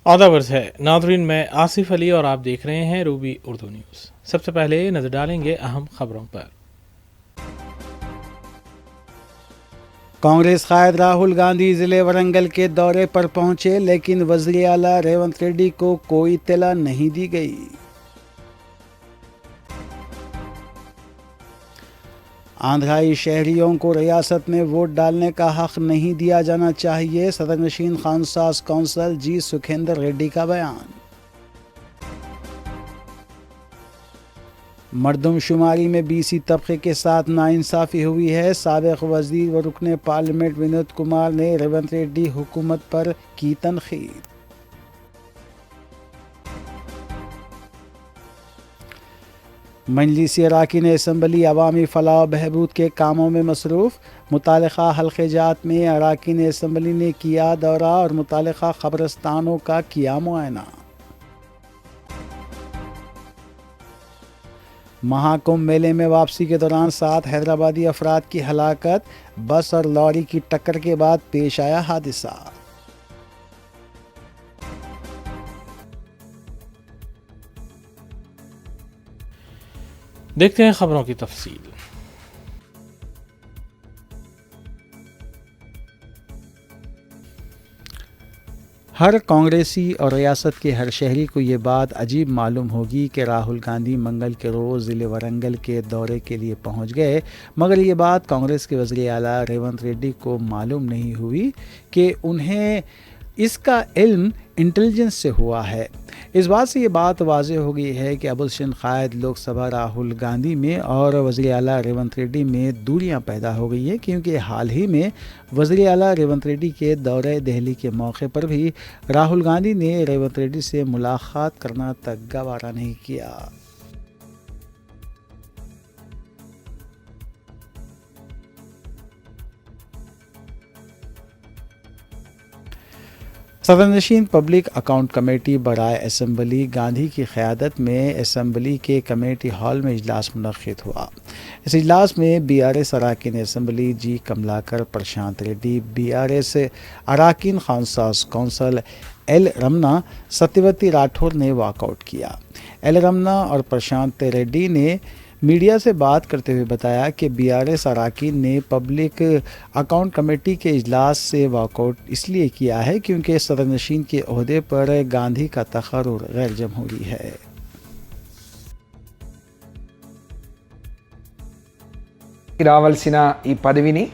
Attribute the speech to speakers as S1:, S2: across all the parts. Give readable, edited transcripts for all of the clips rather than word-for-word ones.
S1: आदावर्स है नादरीन, मैं आसिफ अली और आप देख रहे हैं रूबी उर्दू न्यूज़। सबसे पहले नजर डालेंगे अहम खबरों पर।
S2: कांग्रेस कायद राहुल गांधी जिले वरंगल के दौरे पर पहुंचे, लेकिन वज़ीर आला रेवंत रेड्डी को कोई इत्तला नहीं दी गई। आंध्राई शहरियों को रियासत में वोट डालने का हक नहीं दिया जाना चाहिए, सदरनशीन खानसास कौंसल जी सुखेंदर रेड्डी का बयान। मरदमशुमारी में बीसी तबके के साथ नाइंसाफ़ी हुई है, साबिक़ वज़ीर व रुकने पार्लियामेंट विनोद कुमार ने रेवंत रेड्डी हुकूमत पर की तनक़ीद। मजलिसी अरकान असम्बली अवामी फलाह बहबूद के कामों में मसरूफ़, मुतालिका हल्क़े जात में अरकान असम्बली ने किया दौरा और मुतालिका क़ब्रिस्तानों का किया मुआयना। महाकुंभ मेले में वापसी के दौरान 7 हैदराबादी अफराद की हलाकत, बस और लॉरी की टक्कर के बाद पेश आया हादसा।
S1: देखते हैं खबरों की तफसील।
S2: हर कांग्रेसी और रियासत के हर शहरी को ये बात अजीब मालूम होगी कि राहुल गांधी मंगल के रोज़ ज़िले वरंगल के दौरे के लिए पहुंच गए, मगर ये बात कांग्रेस के वज़ीर आला रेवंत रेड्डी को मालूम नहीं हुई कि उन्हें इसका इल्म इंटेलिजेंस से हुआ है। इस बात से ये बात वाज़ेह हो गई है कि अबुलशन कायद लोकसभा राहुल गांधी में और वज़ीर आला रेवंत रेड्डी में दूरियां पैदा हो गई है, क्योंकि हाल ही में वज़ीर आला रेवंत रेड्डी के दौरे दिल्ली के मौके पर भी राहुल गांधी ने रेवंत रेड्डी से मुलाकात करना तक गवारा नहीं किया। सदरनशीन पब्लिक अकाउंट कमेटी बराए असम्बली गांधी की क़यादत में असम्बली के कमेटी हॉल में इजलास मुनक़्क़िद हुआ। इस इजलास में BRS अरकान असम्बली जी कमलाकर प्रशांत रेड्डी, BRS अरकान खानसास कौंसल L रमना, सत्यवती राठौर ने वॉकआउट किया। L रमना और प्रशांत रेड्डी ने मीडिया से बात करते हुए बताया कि BRS अरकान ने पब्लिक अकाउंट कमेटी के इजलास से वॉकआउट इसलिए किया है क्योंकि सदरनशीन के ओहदे पर गांधी का तक़र्रुर गैर जमहूरी है।
S3: రావాల్సిన ఈ పదవిని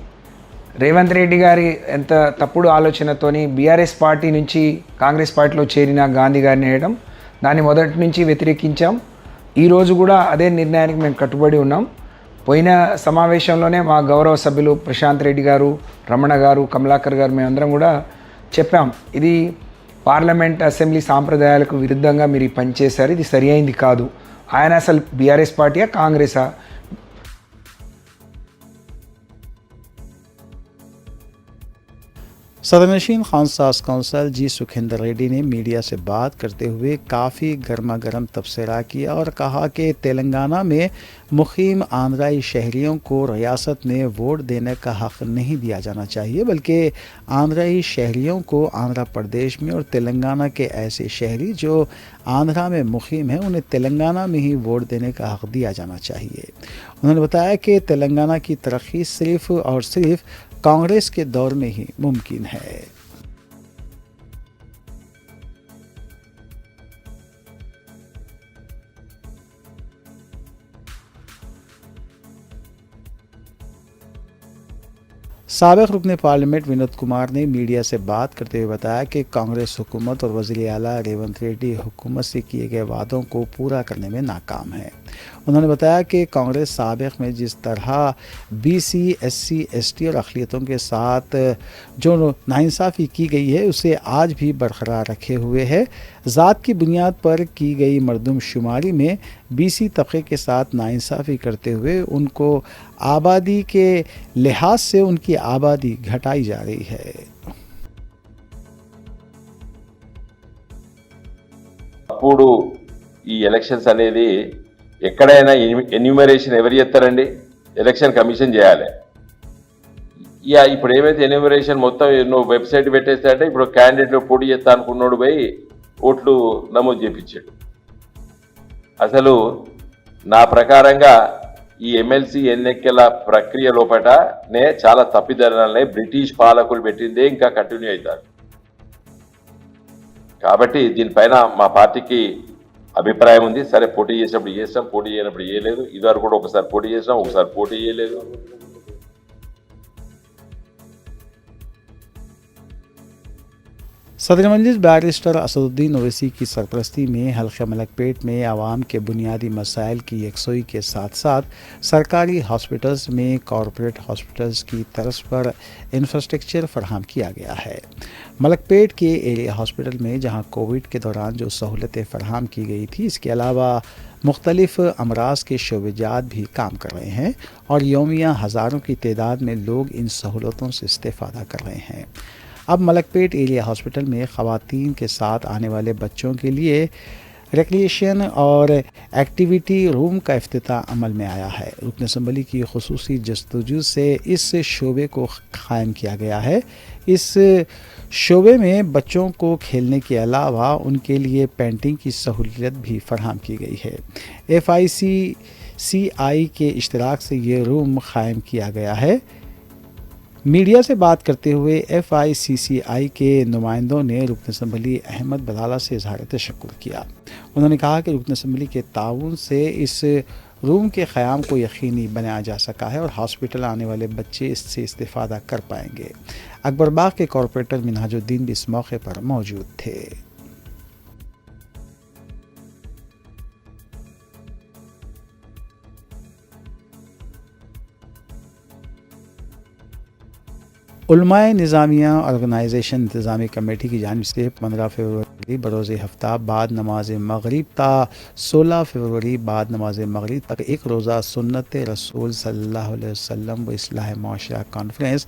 S3: రేవంత్ రెడ్డి గారి ఎంత తప్పుడు ఆలోచనతోని BRS పార్టీ నుంచి కాంగ్రెస్ పార్టీలో చేరిన గాంధీ గారిని వేయడం, దాన్ని మొదటి నుంచి వ్యతిరేకించాం। ఈరోజు కూడా అదే నిర్ణయానికి మేము కట్టుబడి ఉన్నాం। పోయిన సమావేశంలోనే మా గౌరవ సభ్యులు ప్రశాంత్ రెడ్డి గారు, రమణ గారు, కమలాకర్ గారు మేమందరం కూడా చెప్పాం, ఇది పార్లమెంట్ అసెంబ్లీ సాంప్రదాయాలకు విరుద్ధంగా మీరు పనిచేశారు, ఇది సరి అయింది కాదు। ఆయన అసలు BRS పార్టీయా కాంగ్రెసా?
S2: सदरनशीन खानसास कौंसल जी सुखेंदर रेड्डी ने मीडिया से बात करते हुए काफ़ी गर्मा गर्म तबसरा किया और कहा कि तेलंगाना में मुकीम आंध्राई शहरियों को रियासत में वोट देने का हक़ नहीं दिया जाना चाहिए, बल्कि आंध्राई शहरियों को आंध्र प्रदेश में और तेलंगाना के ऐसे शहरी जो आंध्रा में मुकीम हैं उन्हें तेलंगाना में ही वोट देने का हक़ दिया जाना चाहिए। उन्होंने बताया कि तेलंगाना की तरक्की सिर्फ़ और सिर्फ कांग्रेस के दौर में ही मुमकिन है। साबिक़ रुकने पार्लियामेंट विनोद कुमार ने मीडिया से बात करते हुए बताया कि कांग्रेस हुकूमत और वज़ीर आला रेवंत रेड्डी हुकूमत से किए गए वादों को पूरा करने में नाकाम है। उन्होंने बताया कि कांग्रेस साबिक़ में जिस तरह BC, SC, ST और अक़लियतों के साथ जो नाइंसाफ़ी की गई है उसे आज भी बरकरार रखे हुए है। ज़ात की बुनियाद पर की गई मरदमशुमारी में BC तबके के साथ नाइंसाफ़ी करते हुए उनको आबादी के लिहाज से उनकी आबादी घटाई जा रही है।
S4: అప్పుడు ఈ ఎలక్షన్స్ అనేది ఎక్కడైనా ఎన్యూమరేషన్ ఎవరు చేస్తారండి? ఎలక్షన్ కమిషన్ చేయాలి. ఇప్పుడు ఏమైతే ఎన్యూమరేషన్ మొత్తం నువ్వు వెబ్సైట్ పెట్టేస్తే అంటే ఇప్పుడు క్యాండిడేట్ పోటీ చేస్తా అనుకున్నాడు పోయి ఓట్లు నమోదు చేపించాడు. అసలు నా ప్రకారంగా ఈ ఎమ్మెల్సీ ఎన్నికల ప్రక్రియ లోపటనే చాలా తప్పిదాలనే బ్రిటిష్ పాలకులు పెట్టిందే ఇంకా కంటిన్యూ అవుతారు. కాబట్టి దీనిపైన మా పార్టీకి అభిప్రాయం ఉంది. సరే, పోటీ చేసినప్పుడు చేస్తాం, పోటీ చేయనప్పుడు చేయలేదు. ఇదివరకు కూడా ఒకసారి పోటీ చేసాం, ఒకసారి పోటీ చేయలేదు.
S2: सदर मजलिस बैरिस्टर असदुद्दीन ओवैसी की सरपरस्ती में हल्का मलकपेट में आवाम के बुनियादी मसाइल की यकसोई के साथ साथ सरकारी हॉस्पिटल्स में कॉरपोरेट हॉस्पिटल्स की तर्ज पर इंफ्रास्ट्रक्चर फराहम किया गया है। मलकपेट के एरिया हॉस्पिटल में जहां कोविड के दौरान जो सहूलतें फराहम की गई थी, इसके अलावा मुख्तलिफ अमराज के शोबेजात भी काम कर रहे हैं और यौमिया हज़ारों की तादाद में लोग इन सहूलतों से इस्तेफ़ादा कर रहे हैं। अब मलकपेट एरिया हॉस्पिटल में ख़वातीन के साथ आने वाले बच्चों के लिए रिक्रिएशन और एक्टिविटी रूम का इफ्तिताह अमल में आया है। रुकन असम्बली की खुसूसी जस्तजू से इस शोबे को कायम किया गया है। इस शोबे में बच्चों को खेलने के अलावा उनके लिए पेंटिंग की सहूलियत भी फराहम की गई है। FICCI के इश्तराक से ये रूम कायम किया गया है। मीडिया से बात करते हुए FICCI के नुमाइंदों ने रुकन असम्बली अहमद बदाला से इजहार तशक्कुर किया। उन्होंने कहा कि रुकन असम्बली के ताउन से इस रूम के क़याम को यकीनी बनाया जा सका है और हॉस्पिटल आने वाले बच्चे इससे इस्तेफ़ादा कर पाएंगे। अकबरबाग के कॉरपोरेटर मिनहाजुद्दीन भी इस मौके पर मौजूद थे। उलमाए निज़ामिया ऑर्गेनाइजेशन इंतज़ामी कमेटी की जानिब से 15 फरवरी बरोज़ हफ्ता बाद नमाज मगरिब ता 16 फरवरी बाद नमाज मगरिब तक एक रोज़ा सुन्नत रसूल सल्लल्लाहु अलैहि वसल्लम व इस्लाह माशरा कॉन्फ्रेंस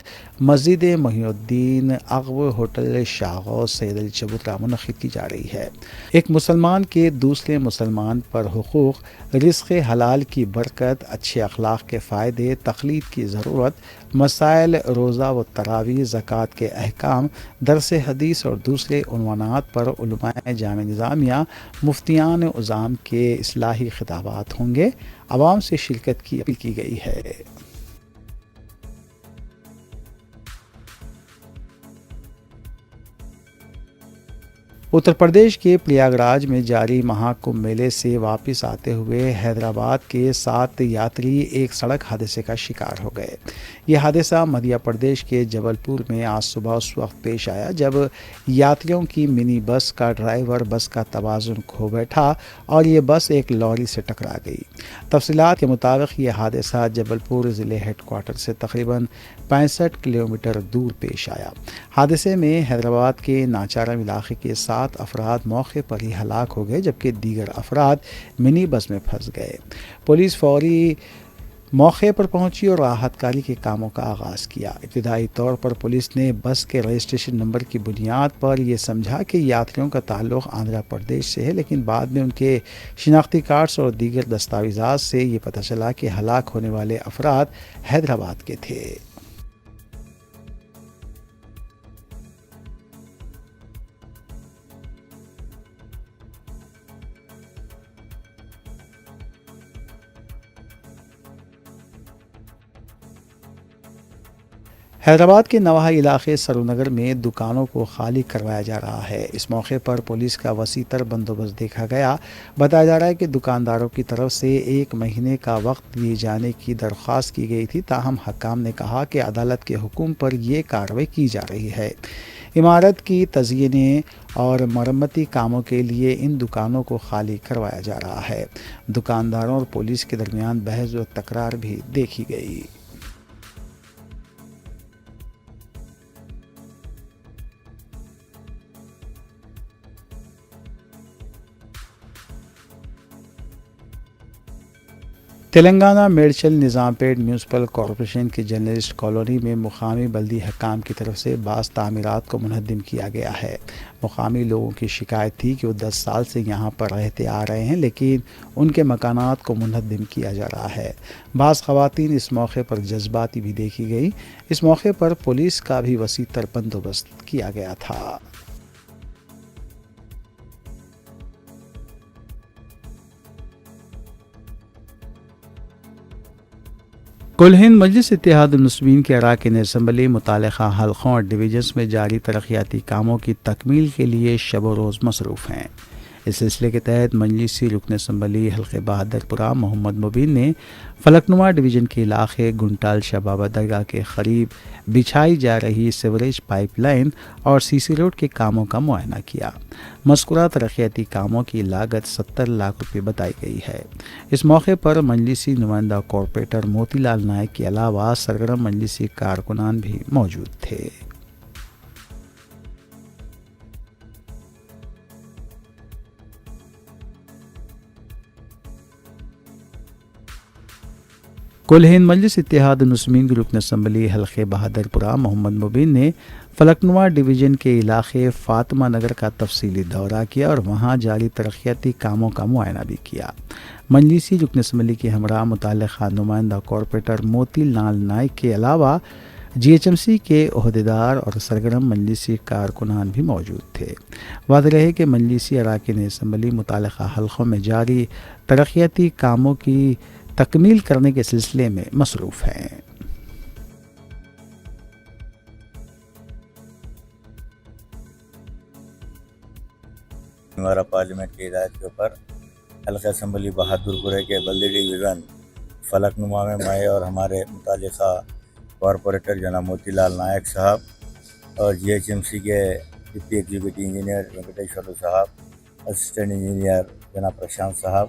S2: मस्जिद मोहिउद्दीन अगव होटल शागौस सैयद अली चबूतरा मुनक़िद की जा रही है। एक मुसलमान के दूसरे मुसलमान पर हुकूक़, रिज़्क़ हलाल की बरकत, अच्छे अखलाक के फ़ायदे, तक़लीद की ज़रूरत, मसाइल रोज़ा व तरावी, ज़कात के अहकाम, दरस हदीस और दूसरे उन्वानात पर उलमाए जामे निज़ामिया मुफ्तियान उज़ाम के इस्लाही खिताबात होंगे। आवाम से शिरकत की अपील की गई है। उत्तर प्रदेश के प्रयागराज में जारी महाकुंभ मेले से वापस आते हुए हैदराबाद के 7 यात्री एक सड़क हादसे का शिकार हो गए। ये हादसा मध्य प्रदेश के जबलपुर में आज सुबह उस वक्त पेश आया जब यात्रियों की मिनी बस का ड्राइवर बस का तवाज़ुन खो बैठा और ये बस एक लॉरी से टकरा गई। तफसीलात के मुताबिक ये हादसा जबलपुर ज़िले हेडक्वार्टर से तकरीबन 65 किलोमीटर दूर पेश आया। हादसे में हैदराबाद के नाचारम इलाके के 7 अफराद मौके पर ही हलाक हो गए जबकि दीगर अफराद मिनी बस में फंस गए। पुलिस फौरी मौके पर पहुंची और राहतकारी के कामों का आगाज़ किया। इब्तिदाई तौर पर पुलिस ने बस के रजिस्ट्रेशन नंबर की बुनियाद पर यह समझा कि यात्रियों का ताल्लुक़ आंध्र प्रदेश से है, लेकिन बाद में उनके शिनाख्ती कार्ड्स और दीगर दस्तावेज़ात से ये पता चला कि हलाक होने वाले अफराद हैदराबाद के थे। हैदराबाद के नवाहा इलाके सरूनगर में दुकानों को खाली करवाया जा रहा है। इस मौके पर पुलिस का वसीतर बंदोबस्त देखा गया। बताया जा रहा है कि दुकानदारों की तरफ से 1 महीने का वक्त दिए जाने की दरख्वास्त की गई थी, ताहम हकाम ने कहा कि अदालत के हुक्म पर यह कार्रवाई की जा रही है। इमारत की तज़यीने और मरम्मती कामों के लिए इन दुकानों को खाली करवाया जा रहा है। दुकानदारों और पुलिस के दरमियान बहस और तकरार भी देखी गई। तेलंगाना मेडचल निज़ामपेट म्यूनसिपल कॉरपोरेशन की जर्नलिस्ट कॉलोनी में मुकामी बल्दी हकाम की तरफ से बाज़ तामीरात को मुनहद्दिम किया गया है। मुकामी लोगों की शिकायत थी कि वो 10 साल से यहाँ पर रहते आ रहे हैं, लेकिन उनके मकानात को मुनहद्दिम किया जा रहा है। बाज़ ख़वातीन इस मौके पर जज्बाती भी देखी गई। इस मौके पर पुलिस का भी वसीतर बंदोबस्त किया गया था। کل ہند مجلس اتحاد المسلمین کے اراکین اسمبلی متعلقہ حلقوں اور ڈویژنز میں جاری ترقیاتی کاموں کی تکمیل کے لیے شب و روز مصروف ہیں۔ اس سلسلے کے تحت مجلسی رکن اسمبلی حلقہ بہادر پورہ محمد مبین نے فلکنما ڈویژن کے علاقے گنٹال شاہ بابا درگاہ کے قریب بچھائی جا رہی سیوریج پائپ لائن اور سی سی روڈ کے کاموں کا معائنہ کیا۔ مذکورہ ترقیاتی کاموں کی لاگت 70 لاکھ روپے بتائی گئی ہے۔ اس موقع پر مجلسی نمائندہ کارپوریٹر موتی لال نائک کے علاوہ سرگرم مجلسی کارکنان بھی موجود تھے۔ کل ہند مجلس اتحاد المسلمین کی رکن اسمبلی حلقہ بہادر پورہ محمد مبین نے فلکنما ڈویژن کے علاقے فاطمہ نگر کا تفصیلی دورہ کیا اور وہاں جاری ترقیاتی کاموں کا معائنہ بھی کیا۔ مجلسی رکن اسمبلی کے ہمراہ متعلقہ نمائندہ کارپوریٹر موتی لال نائک کے علاوہ جی ایچ ایم سی کے عہدیدار اور سرگرم مجلسی کارکنان بھی موجود تھے۔ واضح رہے کہ مجلسی اراکین اسمبلی متعلقہ حلقوں میں جاری ترقیاتی کاموں کی تکمیل کرنے کے سلسلے میں مصروف ہیں۔
S5: ہمارا پارلیمنٹ کی ہدایت کے اوپر حلقہ اسمبلی بہادر پورے کے بلدی ڈویژن فلکنما میں میں اور ہمارے متعلقہ کارپوریٹر جناب موتی لال نائک صاحب اور جی ایچ ایم سی کے ڈپٹی ایگزیکٹو انجینئر وینکٹیشور صاحب، اسسٹنٹ انجینئر جناب Prashant sahab,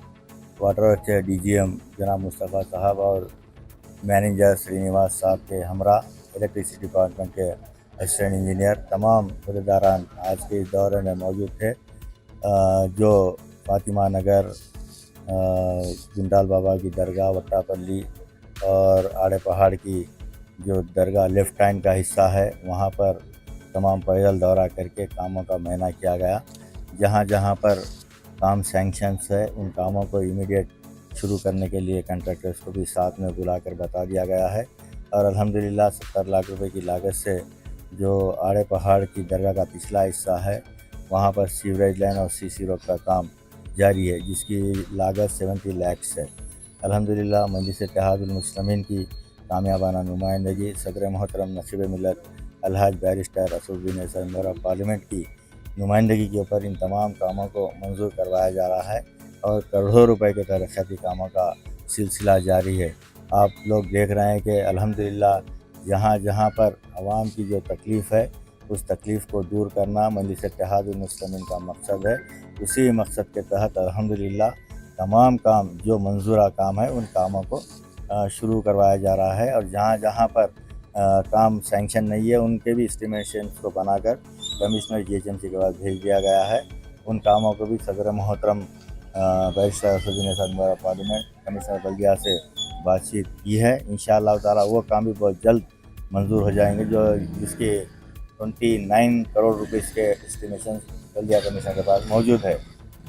S5: water works D G M جناب مصطفیٰ صاحب اور مینیجر سرینواس صاحب کے ہمراہ الیکٹریسٹی ڈپارٹمنٹ کے اسسٹنٹ انجینئر تمام عہدیداران آج کے اس دورے میں موجود تھے۔ جو فاطمہ نگر، گنڈال بابا کی درگاہ، وٹا پلی اور آڑے پہاڑ کی جو درگاہ لیفٹ ہینڈ کا حصہ ہے وہاں پر تمام پیدل دورہ کر کے کاموں کا معائنہ کیا گیا۔ جہاں جہاں پر کام سینکشنس ہے ان کاموں کو امیڈیٹ شروع کرنے کے لیے کنٹریکٹرز کو بھی ساتھ میں بلا کر بتا دیا گیا ہے، اور الحمدللہ 70 لاکھ روپے کی لاگت سے جو آڑے پہاڑ کی درگاہ کا پچھلا حصہ ہے وہاں پر سیوریج لائن اور سی سی روڈ کا کام جاری ہے جس کی لاگت 70 لاکھ ہے۔ الحمدللہ مجلس اتحاد المسلمین کی کامیابانہ نمائندگی صدر محترم نقیب ملت الحاج barrister Asad Uddin Ahsan member of parliament کی نمائندگی کے اوپر ان تمام کاموں کو منظور کروایا جا رہا ہے اور کروڑوں روپے کے ترقیاتی کاموں کا سلسلہ جاری ہے۔ آپ لوگ دیکھ رہے ہیں کہ الحمدللہ جہاں جہاں پر عوام کی جو تکلیف ہے اس تکلیف کو دور کرنا مجلس اتحاد المسلمین کا مقصد ہے۔ اسی مقصد کے تحت الحمدللہ تمام کام جو منظورہ کام ہے ان کاموں کو شروع کروایا جا رہا ہے، اور جہاں جہاں پر کام سینکشن نہیں ہے ان کے بھی اسٹیمیشنس کو بنا کر commissioner G H M C کے پاس بھیج دیا گیا ہے۔ ان کاموں کو بھی صدر محترم barrister Asad Uddin Ahsan member of parliament commissioner بلدیہ سے بات چیت کی ہے۔ انشاءاللہ تعالیٰ وہ کام بھی بہت جلد منظور ہو جائیں گے جو جس کے 29 کروڑ روپیز کے اسٹیمیشن بلدیہ کمیشن کے پاس موجود ہے۔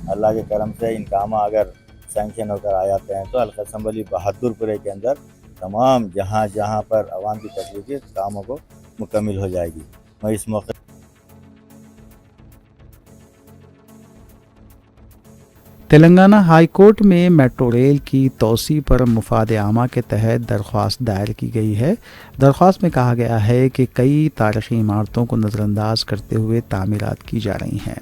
S5: اللہ کے کرم سے ان کاموں اگر سینکشن ہو کر آ جاتے ہیں تو حلقہ اسمبلی بہادر پورے کے اندر تمام جہاں جہاں پر عوام کی تکلیف کے کاموں کو مکمل ہو جائے گی۔ میں اس موقع
S2: تلنگانہ ہائی کورٹ میں میٹرو ریل کی توسیع پر مفاد عامہ کے تحت درخواست دائر کی گئی ہے۔ درخواست میں کہا گیا ہے کہ کئی تاریخی عمارتوں کو نظر انداز کرتے ہوئے تعمیرات کی جا رہی ہیں۔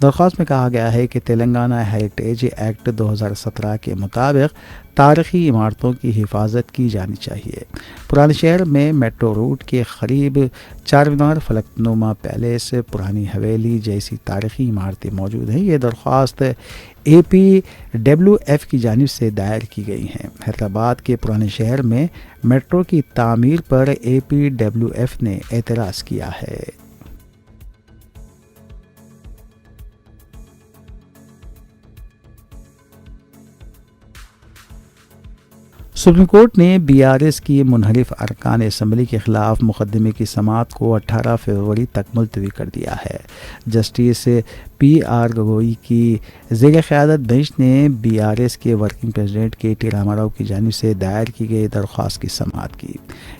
S2: درخواست میں کہا گیا ہے کہ تلنگانہ ہیریٹیج ایکٹ 2017 کے مطابق تاریخی عمارتوں کی حفاظت کی جانی چاہیے۔ پرانے شہر میں میٹرو روٹ کے قریب چار مینار، فلک نما پیلیس، پرانی حویلی جیسی تاریخی عمارتیں موجود ہیں۔ یہ درخواست اے پی ڈبلیو ایف کی جانب سے دائر کی گئی ہیں۔ حیدرآباد کے پرانے شہر میں میٹرو کی تعمیر پر اے پی ڈبلیو ایف نے اعتراض کیا ہے۔ سپریم کورٹ نے بی آر ایس کی منحرف ارکان اسمبلی کے خلاف مقدمے کی سماعت کو 18 فروری تک ملتوی کر دیا ہے۔ جسٹس پی آر گگوئی کی زیر قیادت بینچ نے بی آر ایس کے ورکنگ پریزیڈنٹ کے ٹی راما راؤ کی جانب سے دائر کی گئی درخواست کی سماعت کی۔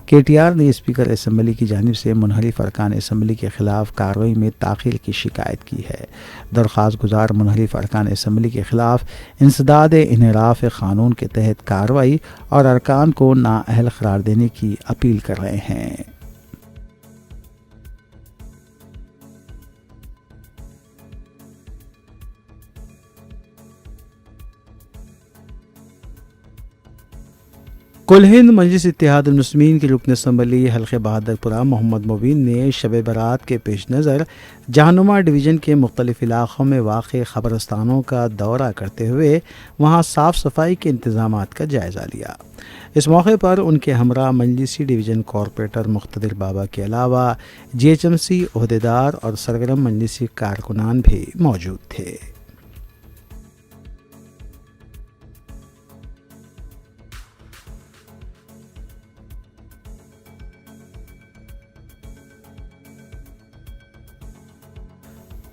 S2: کے ٹی آر نے اسپیکر اسمبلی کی جانب سے منحرف ارکان اسمبلی کے خلاف کارروائی میں تاخیر کی شکایت کی ہے۔ درخواست گزار منحرف ارکان اسمبلی کے خلاف انسداد انحراف قانون کے تحت کارروائی और अरकान को नाअहल करार देने की अपील कर रहे हैं। कुल हिंद मजलिस इत्तेहाद मुस्लिमीन के रुकन असम्बली हल्के बहादुरपुरा मोहम्मद मुबीन ने शब बारात के पेश नज़र जहानुमा डिवीज़न के मुख्तलिफ इलाक़ों में वाक़ ख़बरस्तानों का दौरा करते हुए वहाँ साफ़ सफाई के इंतज़ामात का जायज़ा लिया। इस मौके पर उनके हमरा मजलिसी डिवीज़न कॉरपोरेटर मुख्तदिर बाबा के अलावा GHMC ओहदेदार और सरगर्म मजलिसी कारकुनान भी मौजूद थे।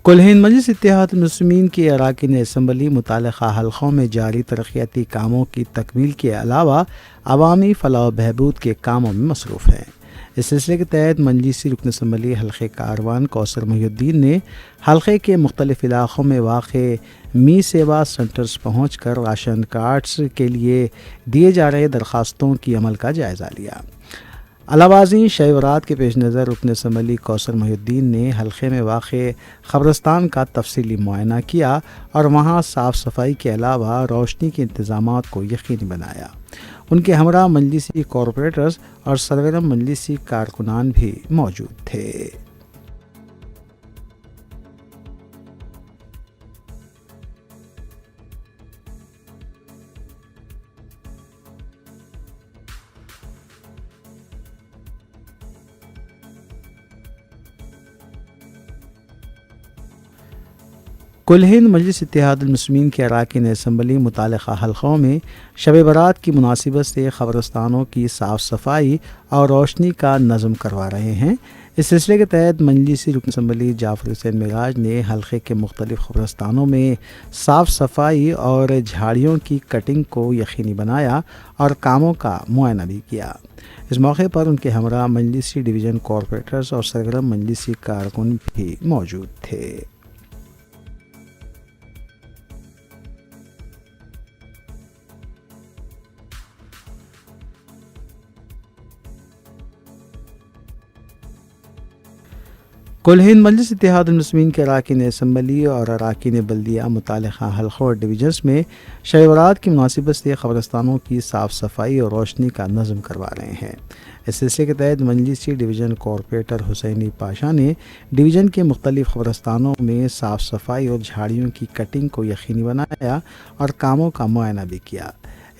S2: कुल हिंद मजलिस इत्तेहाद मुस्लिमीन के अरकान असम्बली मुतालिका हल्क़ों में जारी तरक्याती कामों की तकमील के अलावा अवामी फलाह बहबूद के कामों में मसरूफ़ हैं। इस सिलसिले के तहत मजलिसी रुकन असम्बली हल्क़े कारवान कौसर मुहिउद्दीन ने हल्क़े के मुख्तलिफ इलाक़ों में वाक़ मी सेवा सेंटर्स पहुँच कर राशन कार्ड्स के लिए दिए जा रहे दरख्वास्तों की अमल का जायज़ा लिया। अलावाज़ीन शब बारात के पेश नज़र रुकन असम्बली कौसर मुहिउद्दीन ने हल्क़े में वाक़ ख़बरस्तान का तफसीली मुआयना किया और वहाँ साफ़ सफाई के अलावा रोशनी के इंतज़ामात को यकीनी बनाया। उनके हमरा मजलिसी कॉरपोरेटर्स और सरगर्म मजलिसी कारकुनान भी मौजूद थे। कुल हिंद मजलिस इत्तेहाद मुस्लिमीन के अरकान असम्बली मुतालिका हल्क़ों में शब बारात की मुनासिबत से ख़बरस्तानों की साफ़ सफाई और रोशनी का नज़म करवा रहे हैं। इस सिलसिले के तहत मजलिसी रुकन असम्बली जाफ़र हुसैन मिराज ने हल्क़े के मुख्तलिफ़ ख़बरस्तानों में साफ़ सफाई और झाड़ियों की कटिंग को यकीनी बनाया और कामों का मुआयना भी किया। इस मौके पर उनके हमरा मजलिसी डिवीज़न कॉरपोरेटर्स और सरगर्म मजलिसी कारकुन भी मौजूद थे। कुल हिंद मजलिस इत्तेहाद मुस्लिमीन के अरकान असम्बली और अरकान बल्दिया मुतालिका हल्क़ों और डिवीज़न्स में शब बारात की मुनासिबत से ख़बरस्तानों की साफ़ सफाई और रोशनी का नज़म करवा रहे हैं। इस सिलसिले के तहत मजलिसी डिवीज़न कॉरपोरेटर हुसैनी पाशा ने डिवीज़न के मुख्तलिफ़ ख़बरस्तानों में साफ़ सफाई और झाड़ियों की कटिंग को यकीनी बनाया और कामों का मुआयना भी किया।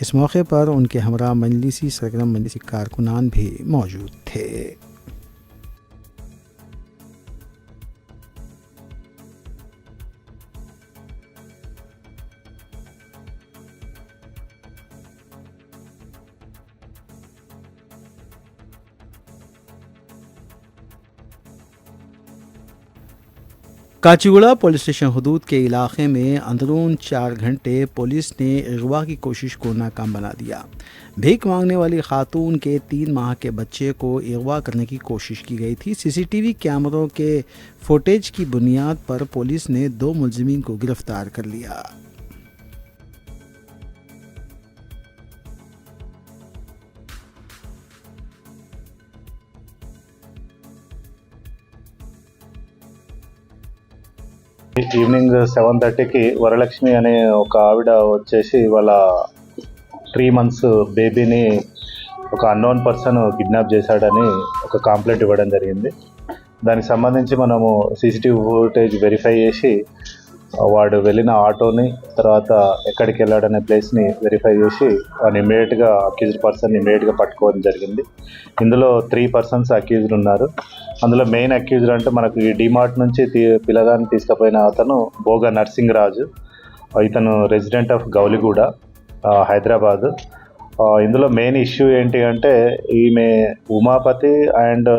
S2: इस मौके पर उनके हमरा मजलिसी सरगर्म मजलिसी कारकुनान भी मौजूद थे। काचीगुड़ा पुलिस स्टेशन हदूद के इलाके में अंदरून 4 घंटे पुलिस ने अगवा की कोशिश को नाकाम बना दिया। भीख मांगने वाली खातून के 3 माह के बच्चे को अगवा करने की कोशिश की गई थी। CCTV कैमरों के फुटेज की बुनियाद पर पुलिस ने 2 मुलजिमीन को गिरफ्तार कर लिया।
S6: ఈవినింగ్ 7:30కి వరలక్ష్మి అనే ఒక ఆవిడ వచ్చేసి వాళ్ళ 3 months బేబీని ఒక అన్నోన్ పర్సన్ కిడ్నాప్ చేశాడని ఒక కంప్లైంట్ ఇవ్వడం జరిగింది. దానికి సంబంధించి మనము CCTV ఫుటేజ్ వెరిఫై చేసి వాడు వెళ్ళిన ఆటోని తర్వాత ఎక్కడికి వెళ్ళాడనే ప్లేస్ని వెరిఫై చేసి వాడిని ఇమీడియట్గా అక్యూజ్డ్ పర్సన్ ఇమీడియట్గా పట్టుకోవడం జరిగింది. ఇందులో 3 persons అక్యూజ్డ్ ఉన్నారు. అందులో మెయిన్ అక్యూజ్డ్ అంటే మనకు ఈ డిమార్ట్ నుంచి పిల్లగాన్ని తీసుకుపోయిన అతను బోగా నర్సింగ్ రాజు. ఇతను రెసిడెంట్ ఆఫ్ గౌలిగూడ, హైదరాబాద్. ఇందులో మెయిన్ ఇష్యూ ఏంటి అంటే ఈమె ఉమాపతి అండ్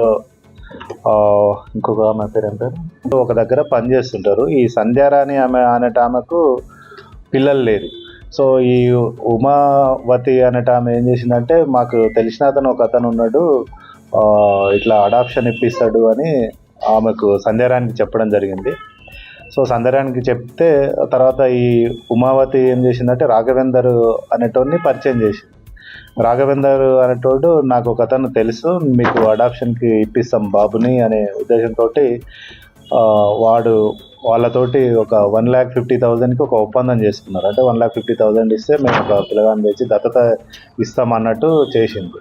S6: ఇంకొక ఆమె పేరు ఏం పేరు ఒక దగ్గర పనిచేస్తుంటారు. ఈ సంధ్యారాణి ఆమెకు పిల్లలు లేరు. సో ఈ ఉమావతి అనేట ఆమె ఏం చేసిందంటే మాకు తెలిసిన ఒక అతను ఉన్నాడు, ఇట్లా అడాప్షన్ ఇప్పిస్తాడు అని ఆమెకు సంధ్యారాణికి చెప్పడం జరిగింది. సో సంధ్యారాణికి చెప్తే తర్వాత ఈ ఉమావతి ఏం చేసిందంటే రాఘవేందర్ అనేటోన్ని పరిచయం చేసింది. రాఘవేందర్ అనేటోడు నాకు ఒక అతను తెలుసు, మీకు అడాప్షన్కి ఇప్పిస్తాం బాబుని అనే ఉద్దేశంతో వాడు వాళ్ళతోటి ఒక 1,50,000కి ఒక ఒప్పందం చేసుకున్నారు. అంటే 1,50,000 ఇస్తే మేము ఒక పిల్లగాన్ని తెచ్చి దత్తత ఇస్తామన్నట్టు చేసింది.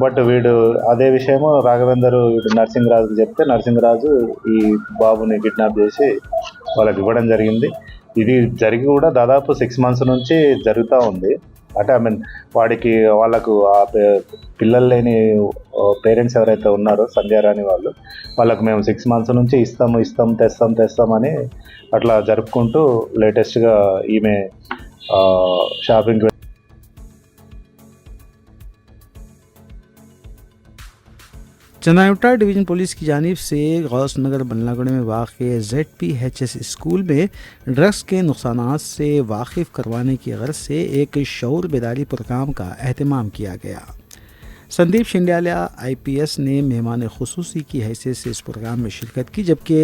S6: బట్ వీడు అదే విషయము రాఘవేందర్ వీడు నరసింహరాజుకి చెప్తే నరసింహరాజు ఈ బాబుని కిడ్నాప్ చేసి వాళ్ళకి ఇవ్వడం జరిగింది. ఇది జరిగి కూడా దాదాపు 6 months నుంచి జరుగుతూ ఉంది. అంటే వాడికి వాళ్ళకు ఆ పిల్లలు లేని పేరెంట్స్ ఎవరైతే ఉన్నారో సంధ్యారాణి వాళ్ళకు మేము 6 months నుంచి ఇస్తాం తెస్తామని అట్లా జరుపుకుంటూ లేటెస్ట్గా ఈమె షాపింగ్
S2: चंद्रायुटा डिवीज़न पुलिस की जानिब से गौस नगर बल्लागढ़ में वाक़ ZPHS स्कूल में ड्रग्स के नुकसानात से वाकिफ़ करवाने की गर्ज से एक शऊर बेदारी प्रोग्राम का अहतमाम किया गया। संदीप शिंडियाला IPS ने मेहमान खुसूसी की हैसियत से इस प्रोग्राम में शिरकत की, जबकि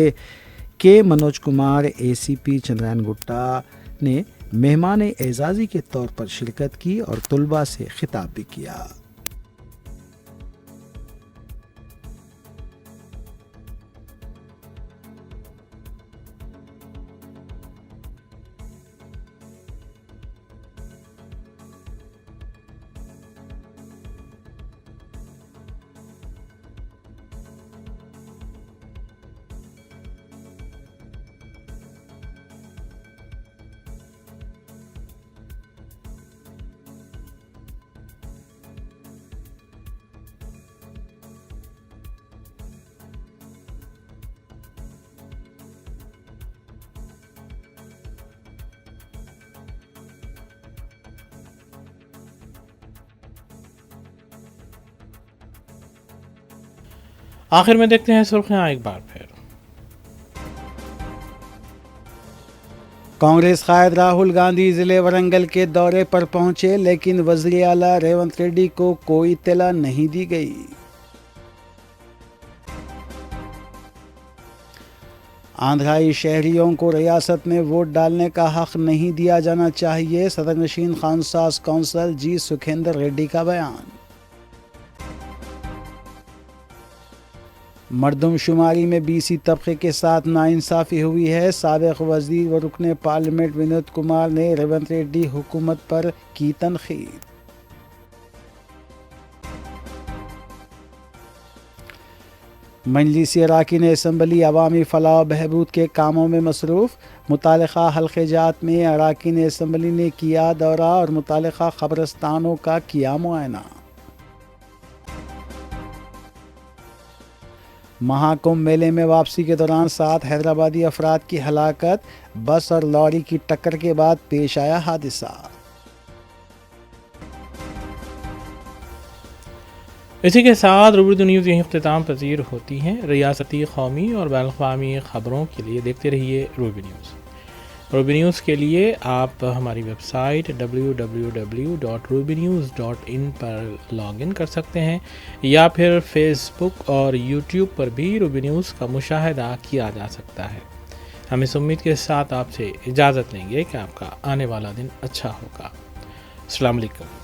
S2: के मनोज कुमार ACP चंद्रायन गुट्टा ने मेहमान एजाज़ी के तौर पर शिरकत की और तलबा से खिताब भी किया।
S1: आखिर में देखते हैं सुर्खियां एक बार फिर।
S2: कांग्रेस कायद राहुल गांधी ज़िले वरंगल के दौरे पर पहुंचे, लेकिन वज़ीर आला रेवंत रेड्डी को कोई इत्तला नहीं दी गई। आंध्राई शहरियों को रियासत में वोट डालने का हक नहीं दिया जाना चाहिए, सदरनशीन खानसास कौंसल जी सुखेंदर रेड्डी का बयान। मरदमशुमारी में BC तबके के साथ नाइंसाफ़ी हुई है, साबिक़ वज़ीर व रुकने पार्लियामेंट विनोद कुमार ने रेवंत रेड्डी हुकूमत पर की तनक़ीद। मजलिसी अरकान असम्बली अवामी फलाह व बहबूद के कामों में मसरूफ़, मुतालिका हल्क़े जात में अरकान असम्बली ने किया दौरा और मुतालिका क़ब्रिस्तानों का किया मुआयना। महाकुंभ मेले में वापसी के दौरान 7 हैदराबादी अफराद की हलाकत, बस और लॉरी की टक्कर के बाद पेश आया हादसा।
S1: इसी के साथ रूबरू न्यूज़ यहीं इख्तिताम पजीर होती हैं। रियासती, कौमी और बैनुल-अक़वामी ख़बरों के लिए देखते रहिए रूबरू न्यूज़। रूबी न्यूज़ के लिए आप हमारी वेबसाइट www.rubynews.in पर लॉगिन कर सकते हैं या फिर फेसबुक और यूट्यूब पर भी रूबी न्यूज़ का मुशाहिदा किया जा सकता है। हम इस उम्मीद के साथ आपसे इजाज़त लेंगे कि आपका आने वाला दिन अच्छा होगा। अस्सलाम वालेकुम।